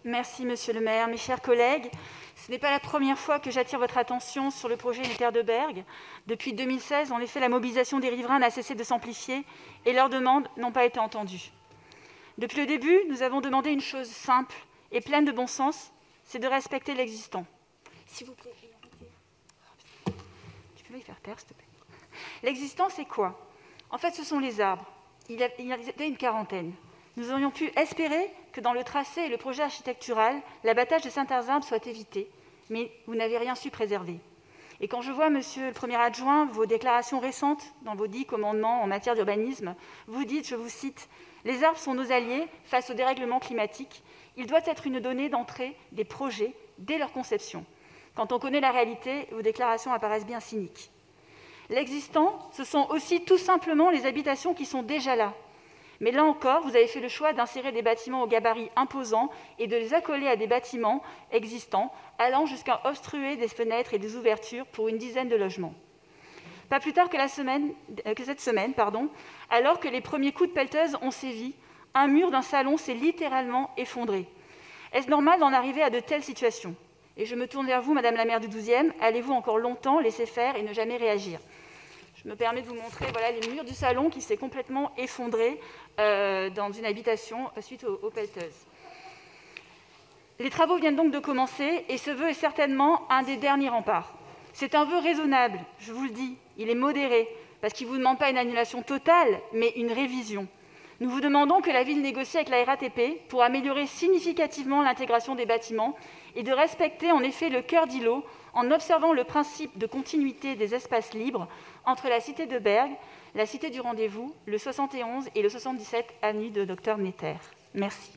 Merci, monsieur le maire. Mes chers collègues, ce n'est pas la première fois que j'attire votre attention sur le projet unitaire de Bergues. Depuis 2016, en effet, la mobilisation des riverains n'a cessé de s'amplifier et leurs demandes n'ont pas été entendues. Depuis le début, nous avons demandé une chose simple et pleine de bon sens, c'est de respecter l'existant. S'il vous plaît, tu peux me faire taire, s'il te plaît. L'existant, c'est quoi? En fait, ce sont les arbres. Il y avait une quarantaine. Nous aurions pu espérer que dans le tracé et le projet architectural, l'abattage de certains arbres soit évité, mais vous n'avez rien su préserver. Et quand je vois, monsieur le premier adjoint, vos déclarations récentes dans vos 10 commandements en matière d'urbanisme, vous dites, je vous cite, « Les arbres sont nos alliés face au dérèglement climatique. Il doit être une donnée d'entrée des projets dès leur conception. » Quand on connaît la réalité, vos déclarations apparaissent bien cyniques. L'existant, ce sont aussi tout simplement les habitations qui sont déjà là. Mais là encore, vous avez fait le choix d'insérer des bâtiments au gabarit imposant et de les accoler à des bâtiments existants, allant jusqu'à obstruer des fenêtres et des ouvertures pour une dizaine de logements. Pas plus tard que cette semaine, alors que les premiers coups de pelleteuse ont sévi, un mur d'un salon s'est littéralement effondré. Est-ce normal d'en arriver à de telles situations? Et je me tourne vers vous, Madame la maire du 12e, allez-vous encore longtemps laisser faire et ne jamais réagir? Je me permets de vous montrer les murs du salon qui s'est complètement effondré dans une habitation suite aux pelleteuses. Les travaux viennent donc de commencer et ce vœu est certainement un des derniers remparts. C'est un vœu raisonnable, je vous le dis, il est modéré, parce qu'il ne vous demande pas une annulation totale, mais une révision. Nous vous demandons que la ville négocie avec la RATP pour améliorer significativement l'intégration des bâtiments et de respecter en effet le cœur d'îlot en observant le principe de continuité des espaces libres entre la cité de Bergues, la cité du Rendez-vous, le 71 et le 77 avenue de Dr Netter. Merci.